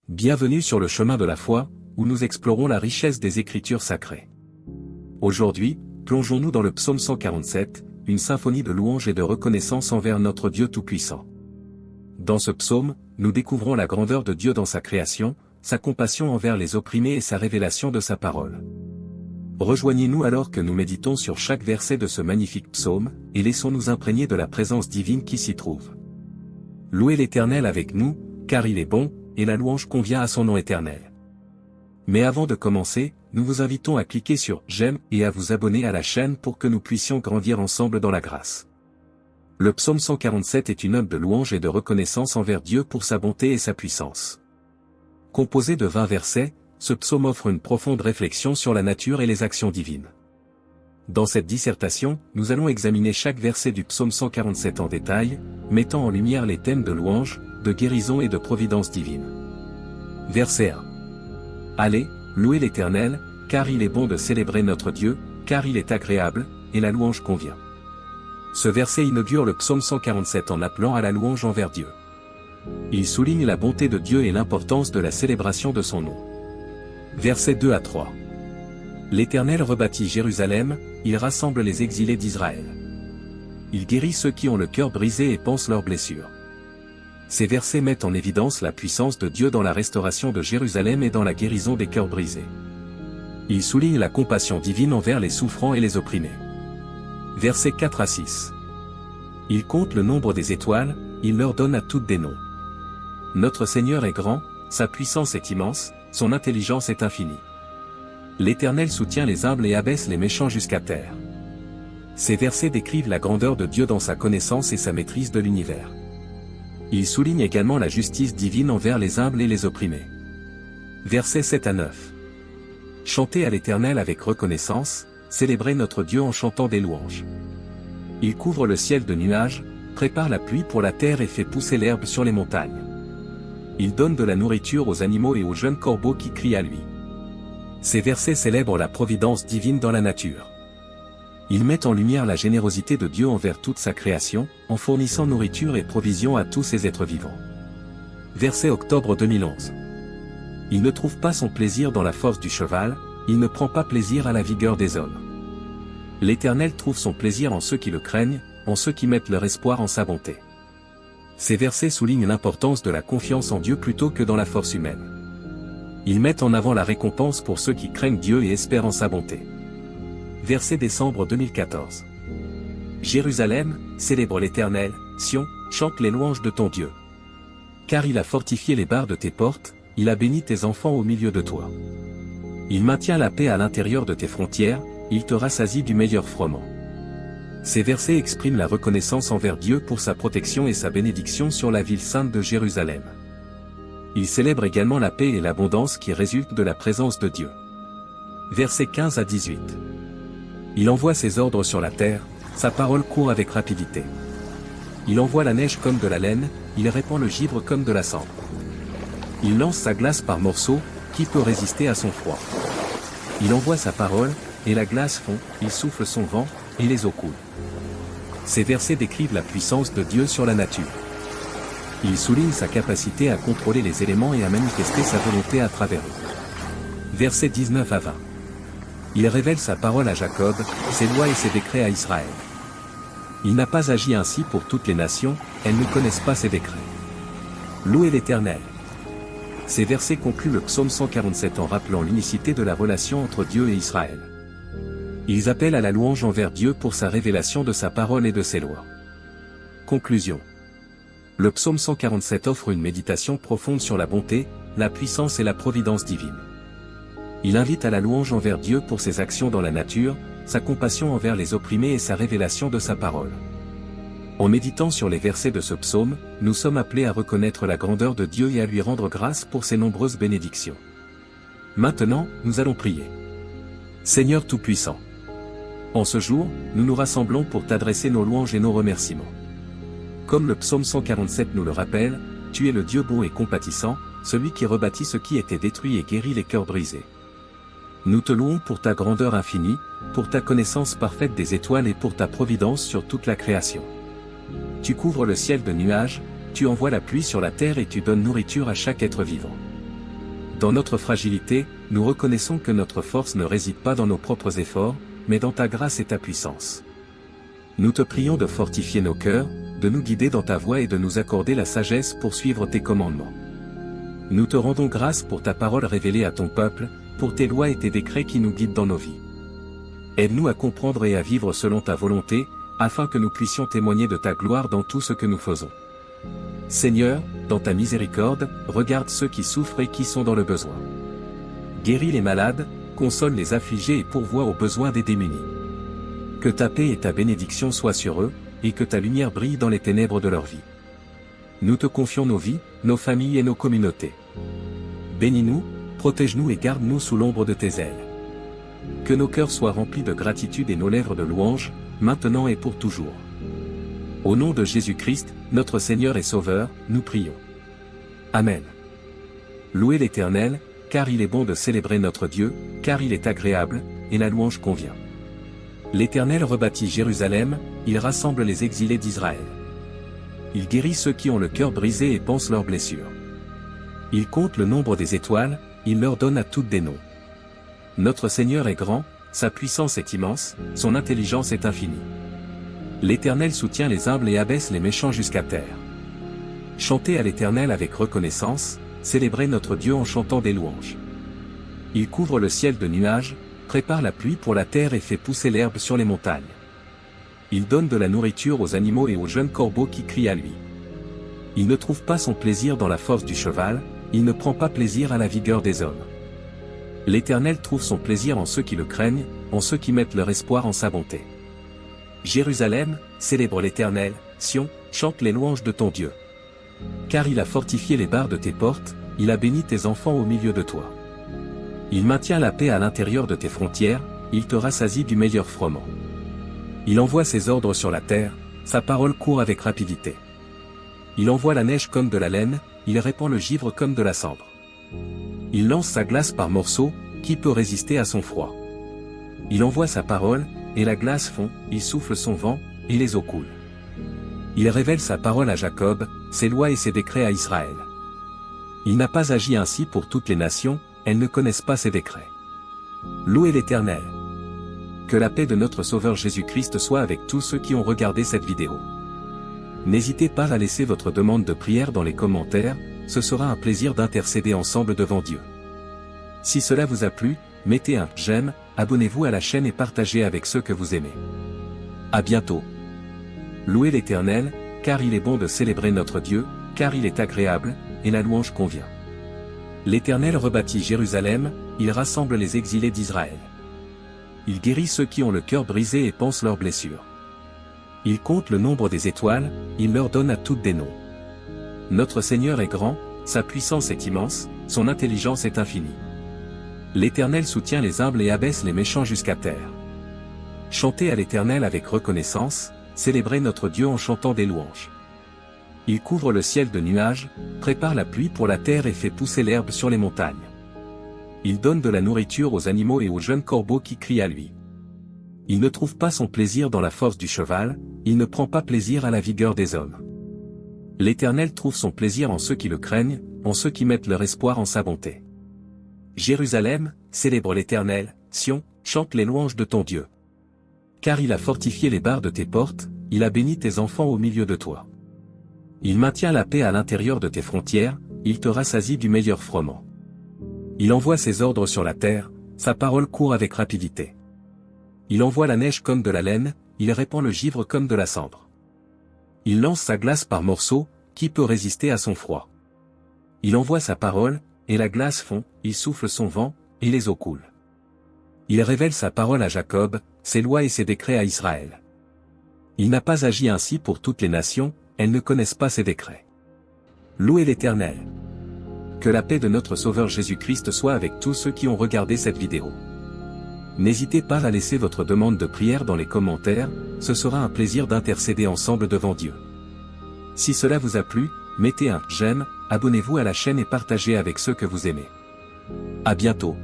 Bienvenue sur le chemin de la foi, où nous explorons la richesse des Écritures sacrées. Aujourd'hui, plongeons-nous dans le psaume 147, une symphonie de louanges et de reconnaissance envers notre Dieu Tout-Puissant. Dans ce psaume, nous découvrons la grandeur de Dieu dans sa création, sa compassion envers les opprimés et sa révélation de sa parole. Rejoignez-nous alors que nous méditons sur chaque verset de ce magnifique psaume, et laissons-nous imprégner de la présence divine qui s'y trouve. Louez l'Éternel avec nous, car il est bon, et la louange convient à son nom éternel. Mais avant de commencer, nous vous invitons à cliquer sur « J'aime » et à vous abonner à la chaîne pour que nous puissions grandir ensemble dans la grâce. Le psaume 147 est une œuvre de louange et de reconnaissance envers Dieu pour sa bonté et sa puissance. Composé de 20 versets, ce psaume offre une profonde réflexion sur la nature et les actions divines. Dans cette dissertation, nous allons examiner chaque verset du psaume 147 en détail, mettant en lumière les thèmes de louange, de guérison et de providence divine. Verset 1. Allez, louez l'Éternel, car il est bon de célébrer notre Dieu, car il est agréable, et la louange convient. Ce verset inaugure le psaume 147 en appelant à la louange envers Dieu. Il souligne la bonté de Dieu et l'importance de la célébration de son nom. Versets 2 à 3. L'Éternel rebâtit Jérusalem, il rassemble les exilés d'Israël. Il guérit ceux qui ont le cœur brisé et pansent leurs blessures. Ces versets mettent en évidence la puissance de Dieu dans la restauration de Jérusalem et dans la guérison des cœurs brisés. Ils soulignent la compassion divine envers les souffrants et les opprimés. Versets 4 à 6. Il compte le nombre des étoiles, il leur donne à toutes des noms. Notre Seigneur est grand, sa puissance est immense, son intelligence est infinie. L'Éternel soutient les humbles et abaisse les méchants jusqu'à terre. Ces versets décrivent la grandeur de Dieu dans sa connaissance et sa maîtrise de l'univers. Il souligne également la justice divine envers les humbles et les opprimés. Versets 7 à 9. Chantez à l'Éternel avec reconnaissance, célébrez notre Dieu en chantant des louanges. Il couvre le ciel de nuages, prépare la pluie pour la terre et fait pousser l'herbe sur les montagnes. Il donne de la nourriture aux animaux et aux jeunes corbeaux qui crient à lui. Ces versets célèbrent la providence divine dans la nature. Ils mettent en lumière la générosité de Dieu envers toute sa création, en fournissant nourriture et provision à tous ses êtres vivants. Verset octobre 2011. Il ne trouve pas son plaisir dans la force du cheval, il ne prend pas plaisir à la vigueur des hommes. L'Éternel trouve son plaisir en ceux qui le craignent, en ceux qui mettent leur espoir en sa bonté. Ces versets soulignent l'importance de la confiance en Dieu plutôt que dans la force humaine. Ils mettent en avant la récompense pour ceux qui craignent Dieu et espèrent en sa bonté. Verset décembre 2014. Jérusalem, célèbre l'Éternel, Sion, chante les louanges de ton Dieu. Car il a fortifié les barres de tes portes, il a béni tes enfants au milieu de toi. Il maintient la paix à l'intérieur de tes frontières, il te rassasie du meilleur froment. Ces versets expriment la reconnaissance envers Dieu pour sa protection et sa bénédiction sur la ville sainte de Jérusalem. Ils célèbrent également la paix et l'abondance qui résultent de la présence de Dieu. Versets 15 à 18. Il envoie ses ordres sur la terre, sa parole court avec rapidité. Il envoie la neige comme de la laine, il répand le givre comme de la cendre. Il lance sa glace par morceaux, qui peut résister à son froid? Il envoie sa parole, et la glace fond, il souffle son vent, et les eaux coulent. Ces versets décrivent la puissance de Dieu sur la nature. Il souligne sa capacité à contrôler les éléments et à manifester sa volonté à travers eux. Versets 19 à 20. Il révèle sa parole à Jacob, ses lois et ses décrets à Israël. Il n'a pas agi ainsi pour toutes les nations, elles ne connaissent pas ses décrets. Louez l'Éternel. Ces versets concluent le psaume 147 en rappelant l'unicité de la relation entre Dieu et Israël. Ils appellent à la louange envers Dieu pour sa révélation de sa parole et de ses lois. Conclusion. Le psaume 147 offre une méditation profonde sur la bonté, la puissance et la providence divine. Il invite à la louange envers Dieu pour ses actions dans la nature, sa compassion envers les opprimés et sa révélation de sa parole. En méditant sur les versets de ce psaume, nous sommes appelés à reconnaître la grandeur de Dieu et à lui rendre grâce pour ses nombreuses bénédictions. Maintenant, nous allons prier. Seigneur Tout-Puissant. En ce jour, nous nous rassemblons pour t'adresser nos louanges et nos remerciements. Comme le psaume 147 nous le rappelle, tu es le Dieu bon et compatissant, celui qui rebâtit ce qui était détruit et guérit les cœurs brisés. Nous te louons pour ta grandeur infinie, pour ta connaissance parfaite des étoiles et pour ta providence sur toute la création. Tu couvres le ciel de nuages, tu envoies la pluie sur la terre et tu donnes nourriture à chaque être vivant. Dans notre fragilité, nous reconnaissons que notre force ne réside pas dans nos propres efforts, mais dans ta grâce et ta puissance. Nous te prions de fortifier nos cœurs, de nous guider dans ta voie et de nous accorder la sagesse pour suivre tes commandements. Nous te rendons grâce pour ta parole révélée à ton peuple, pour tes lois et tes décrets qui nous guident dans nos vies. Aide-nous à comprendre et à vivre selon ta volonté, afin que nous puissions témoigner de ta gloire dans tout ce que nous faisons. Seigneur, dans ta miséricorde, regarde ceux qui souffrent et qui sont dans le besoin. Guéris les malades, console les affligés et pourvois aux besoins des démunis. Que ta paix et ta bénédiction soient sur eux, et que ta lumière brille dans les ténèbres de leur vie. Nous te confions nos vies, nos familles et nos communautés. Bénis-nous, protège-nous et garde-nous sous l'ombre de tes ailes. Que nos cœurs soient remplis de gratitude et nos lèvres de louange, maintenant et pour toujours. Au nom de Jésus-Christ, notre Seigneur et Sauveur, nous prions. Amen. Louez l'Éternel, car il est bon de célébrer notre Dieu, car il est agréable, et la louange convient. L'Éternel rebâtit Jérusalem, il rassemble les exilés d'Israël. Il guérit ceux qui ont le cœur brisé et pansent leurs blessures. Il compte le nombre des étoiles, il leur donne à toutes des noms. Notre Seigneur est grand, sa puissance est immense, son intelligence est infinie. L'Éternel soutient les humbles et abaisse les méchants jusqu'à terre. Chantez à l'Éternel avec reconnaissance, célébrez notre Dieu en chantant des louanges. Il couvre le ciel de nuages, prépare la pluie pour la terre et fait pousser l'herbe sur les montagnes. Il donne de la nourriture aux animaux et aux jeunes corbeaux qui crient à lui. Il ne trouve pas son plaisir dans la force du cheval, il ne prend pas plaisir à la vigueur des hommes. L'Éternel trouve son plaisir en ceux qui le craignent, en ceux qui mettent leur espoir en sa bonté. Jérusalem, célèbre l'Éternel, Sion, chante les louanges de ton Dieu. Car il a fortifié les barres de tes portes, il a béni tes enfants au milieu de toi. Il maintient la paix à l'intérieur de tes frontières, il te rassasie du meilleur froment. Il envoie ses ordres sur la terre, sa parole court avec rapidité. Il envoie la neige comme de la laine, il répand le givre comme de la cendre. Il lance sa glace par morceaux, qui peut résister à son froid? Il envoie sa parole, et la glace fond, il souffle son vent, et les eaux coulent. Il révèle sa parole à Jacob, ses lois et ses décrets à Israël. Il n'a pas agi ainsi pour toutes les nations, elles ne connaissent pas ses décrets. Louez l'Éternel. Que la paix de notre Sauveur Jésus-Christ soit avec tous ceux qui ont regardé cette vidéo. N'hésitez pas à laisser votre demande de prière dans les commentaires, ce sera un plaisir d'intercéder ensemble devant Dieu. Si cela vous a plu, mettez un j'aime, abonnez-vous à la chaîne et partagez avec ceux que vous aimez. À bientôt. Louez l'Éternel, car il est bon de célébrer notre Dieu, car il est agréable, et la louange convient. L'Éternel rebâtit Jérusalem, il rassemble les exilés d'Israël. Il guérit ceux qui ont le cœur brisé et pansent leurs blessures. Il compte le nombre des étoiles, il leur donne à toutes des noms. Notre Seigneur est grand, sa puissance est immense, son intelligence est infinie. L'Éternel soutient les humbles et abaisse les méchants jusqu'à terre. Chantez à l'Éternel avec reconnaissance, célébrez notre Dieu en chantant des louanges. Il couvre le ciel de nuages, prépare la pluie pour la terre et fait pousser l'herbe sur les montagnes. Il donne de la nourriture aux animaux et aux jeunes corbeaux qui crient à lui. Il ne trouve pas son plaisir dans la force du cheval, il ne prend pas plaisir à la vigueur des hommes. L'Éternel trouve son plaisir en ceux qui le craignent, en ceux qui mettent leur espoir en sa bonté. Jérusalem, célèbre l'Éternel, Sion, chante les louanges de ton Dieu. Car il a fortifié les barres de tes portes, il a béni tes enfants au milieu de toi. Il maintient la paix à l'intérieur de tes frontières, il te rassasie du meilleur froment. Il envoie ses ordres sur la terre, sa parole court avec rapidité. Il envoie la neige comme de la laine, il répand le givre comme de la cendre. Il lance sa glace par morceaux, qui peut résister à son froid? Il envoie sa parole, et la glace fond, il souffle son vent, et les eaux coulent. Il révèle sa parole à Jacob, ses lois et ses décrets à Israël. Il n'a pas agi ainsi pour toutes les nations, elles ne connaissent pas ses décrets. Louez l'Éternel. Que la paix de notre Sauveur Jésus-Christ soit avec tous ceux qui ont regardé cette vidéo. N'hésitez pas à laisser votre demande de prière dans les commentaires, ce sera un plaisir d'intercéder ensemble devant Dieu. Si cela vous a plu, mettez un j'aime, abonnez-vous à la chaîne et partagez avec ceux que vous aimez. À bientôt.